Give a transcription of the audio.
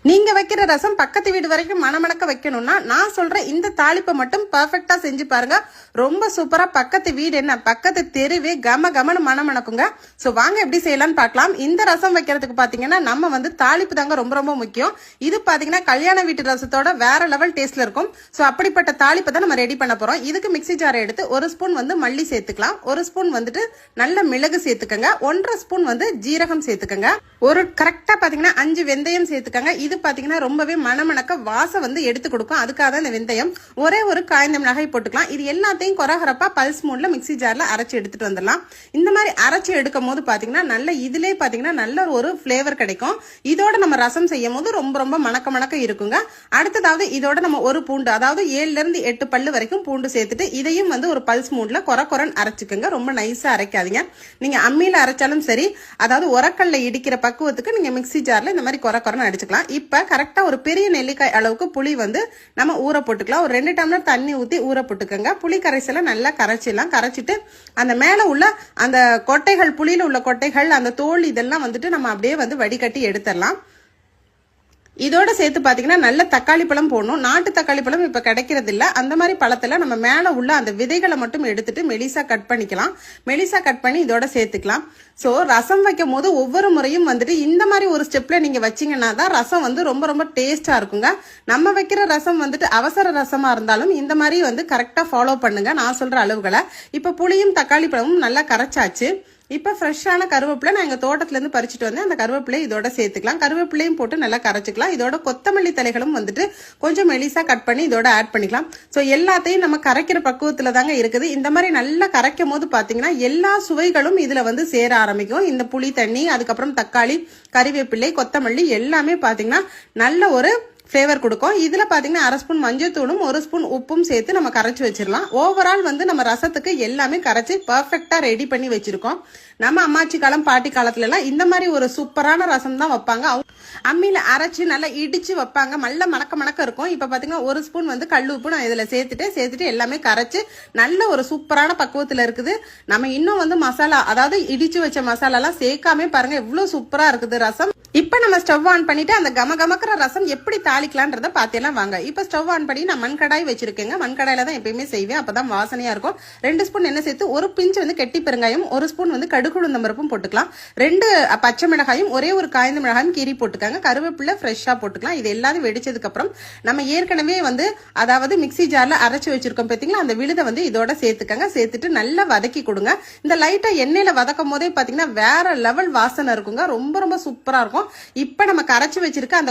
நீங்க வைக்கிற ரசம் பக்கத்து வீடு வரைக்கும் மணமணக்க வைக்கணும்னா நான் சொல்ற இந்த தாளிப்பை மட்டும் பர்ஃபெக்டா செஞ்சு பாருங்க. ரொம்ப சூப்பரா பக்கத்து வீடு என்ன பக்கத்து தெருவே கம கமனு மணமணக்குங்க. சோ வாங்க எப்படி செய்யலாம்னு பார்க்கலாம். இந்த ரசம் வைக்கிறதுக்கு பாத்தீங்கன்னா நம்ம வந்து தாளிப்பு தாங்க ரொம்ப ரொம்ப முக்கியம். இது பாத்தீங்கன்னா கல்யாண வீட்டு ரசத்தோட வேற லெவல் டேஸ்ட்ல இருக்கும். சோ அப்படிப்பட்ட தாளிப்பை தான் நம்ம ரெடி பண்ண போறோம். இதுக்கு மிக்சி ஜாரை எடுத்து ஒரு ஸ்பூன் வந்து மல்லி சேர்த்துக்கலாம், ஒரு ஸ்பூன் வந்துட்டு நல்ல மிளகு சேர்த்துக்கங்க, 1.5 ஸ்பூன் வந்து ஜீரகம் சேர்த்துக்கங்க, ஒரு கரெக்டா பாத்தீங்கன்னா 5 வெந்தயம் சேர்த்துக்கங்க. இது பாத்தீங்கன்னா ரொம்பவே மணமணக்க வாசம் வந்து எடுத்து கொடுக்கும். அதுக்காக தான் இந்த வெந்தயம். ஒரே ஒரு காய்ந்த மிளகாய் போட்டுக்கலாம். இது எல்லாத்தையும் கொரகரப்பா பல்ஸ் மூட்ல மிக்சி ஜார்ல அரைச்சு எடுத்துட்டு வந்துடலாம். இந்த மாதிரி அரைச்சு எடுக்கும் போது பாத்தீங்கன்னா நல்ல இதுலயே பாத்தீங்கன்னா நல்ல ஒரு பிளேவர் கிடைக்கும். இதோட நம்ம ரசம் செய்யும் போது ரொம்ப ரொம்ப மணக்க மணக்க இருக்குங்க. அடுத்ததாவது இதோட நம்ம ஒரு பூண்டு, அதாவது 7 இருந்து 8 பல்லு வரைக்கும் பூண்டு சேர்த்துட்டு இதையும் வந்து ஒரு பல்ஸ் மூட்ல கொரன்னு அரைச்சுக்கோங்க. ரொம்ப நைஸா அரைக்காதீங்க. நீங்க அம்மியில அரைச்சாலும் சரி, அதாவது உரக்கல்ல இடிக்கிற பக்குவத்துக்கு நீங்க மிக்சி ஜார்ல இந்த மாதிரி கொரன்னு அடிச்சுக்கலாம். இப்ப கரெக்டா ஒரு பெரிய நெல்லிக்காய் அளவுக்கு புளி வந்து நம்ம ஊற போட்டுக்கலாம். ஒரு 2 டம்ளர் தண்ணி ஊத்தி ஊற போட்டுக்கோங்க. புளி கரைசல நல்லா கரைச்சிடலாம். கரைச்சிட்டு அந்த மேல உள்ள அந்த கொட்டைகள், புளியில உள்ள கொட்டைகள், அந்த தோல் இதெல்லாம் வந்துட்டு நம்ம அப்படியே வந்து வடிகட்டி எடுத்துடலாம். இதோட சேர்த்து பாத்தீங்கன்னா நல்ல தக்காளி பழம் போடணும். நாட்டு தக்காளி பழம் இப்ப கிடைக்கிறது இல்ல. அந்த மாதிரி பழத்துல நம்ம மேல உள்ள அந்த விதைகளை மட்டும் எடுத்துட்டு மெலிசா கட் பண்ணிக்கலாம். மெலிசா கட் பண்ணி இதோட சேர்த்துக்கலாம். சோ ரசம் வைக்கும் போது ஒவ்வொரு முறையும் வந்துட்டு இந்த மாதிரி ஒரு ஸ்டெப்ல நீங்க வச்சீங்கன்னா தான் ரசம் வந்து ரொம்ப ரொம்ப டேஸ்டா இருக்குங்க. நம்ம வைக்கிற ரசம் வந்துட்டு அவசர ரசமா இருந்தாலும் இந்த மாதிரி வந்து கரெக்டா ஃபாலோ பண்ணுங்க நான் சொல்ற அளவுகளை. இப்ப புளியும் தக்காளி பழமும் நல்லா கரைச்சாச்சு. இப்ப ஃப்ரெஷ்ஷான கருவேப்பிலை நான் எங்க தோட்டத்துல இருந்து பறிச்சுட்டு வந்தேன். அந்த கருவேப்பிலை இதோட சேர்த்துக்கலாம். கருவேப்பிலையும் போட்டு நல்லா கரைச்சிக்கலாம். இதோட கொத்தமல்லி தலைகளும் வந்துட்டு கொஞ்சம் மெலிசா கட் பண்ணி இதோட ஆட் பண்ணிக்கலாம். சோ எல்லாத்தையும் நம்ம கரைக்கிற பக்குவத்துல தாங்க இருக்குது. இந்த மாதிரி நல்லா கரைக்கும் போது பாத்தீங்கன்னா எல்லா சுவைகளும் இதுல வந்து சேர ஆரம்பிக்கும். இந்த புளி தண்ணி, அதுக்கப்புறம் தக்காளி, கறிவேப்பிலை, கொத்தமல்லி எல்லாமே பாத்தீங்கன்னா நல்ல ஒரு ஃபிளேவர் கொடுக்கும். இதுல பாத்தீங்கன்னா 1/2 ஸ்பூன் மஞ்சள் தூளும் 1 ஸ்பூன் உப்பும் சேர்த்து நம்ம கரைச்சு வச்சிடலாம். ஓவரால் வந்து நம்ம ரசத்துக்கு எல்லாமே கரைச்சு பர்ஃபெக்டா ரெடி பண்ணி வச்சிருக்கோம். நம்ம அம்மாச்சி காலம் பாட்டி காலத்துல எல்லாம் இந்த மாதிரி ஒரு சூப்பரான ரசம் தான் வைப்பாங்க. அம்மியில அரைச்சு நல்லா இடிச்சு வைப்பாங்க. நல்ல மணக்க மணக்க இருக்கும். இப்ப பாத்தீங்கன்னா 1 ஸ்பூன் வந்து கல் உப்பு நான் இதுல சேர்த்துட்டு எல்லாமே கரைச்சு நல்ல ஒரு சூப்பரான பக்குவத்துல இருக்குது. நம்ம இன்னும் வந்து மசாலா, அதாவது இடிச்சு வச்ச மசாலா எல்லாம் சேர்க்காம பாருங்க எவ்வளவு சூப்பரா இருக்குது ரசம். இப்ப நம்ம ஸ்டவ் ஆன் பண்ணிட்டு அந்த கமகமக்கிற ரசம் எப்படி தாளிக்கலான்றத பாத்தீங்கன்னா வாங்க. இப்ப ஸ்டவ் ஆன் பண்ணி நான் மண்கடாய் வச்சிருக்கேங்க. மண்கடாயில தான் எப்பயுமே செய்வேன், அப்பதான் வாசனையா இருக்கும். 2 ஸ்பூன் எண்ணெய் சேர்த்து ஒரு பிஞ்ச் வந்து கெட்டி பெருங்காயம், 1 ஸ்பூன் வந்து கடுகு உளுந்தம் பருப்பும் போட்டுக்கலாம். 2 பச்சை மிளகாயும் ஒரே ஒரு காய்ந்த மிளகாயும் கீரி போட்டுக்காங்க. கருவேப்பிலை ஃப்ரெஷ்ஷா போட்டுக்கலாம். இது எல்லாத்தையும் வெடிச்சதுக்கு அப்புறம் நம்ம ஏற்கனவே வந்து அதாவது மிக்சி ஜார்ல அரைச்சு வச்சிருக்கோம் பாத்தீங்களா, அந்த விழுதை வந்து இதோட சேர்த்துக்கங்க. சேர்த்துட்டு நல்லா வதக்கி கொடுங்க. இந்த லைட்டா எண்ணெயில வதக்கும் போதே பாத்தீங்கன்னா வேற லெவல் வாசனை இருக்குங்க. ரொம்ப ரொம்ப சூப்பரா இருக்கும். இப்ப நம்ம கரைச்சு வச்சிருக்க அந்த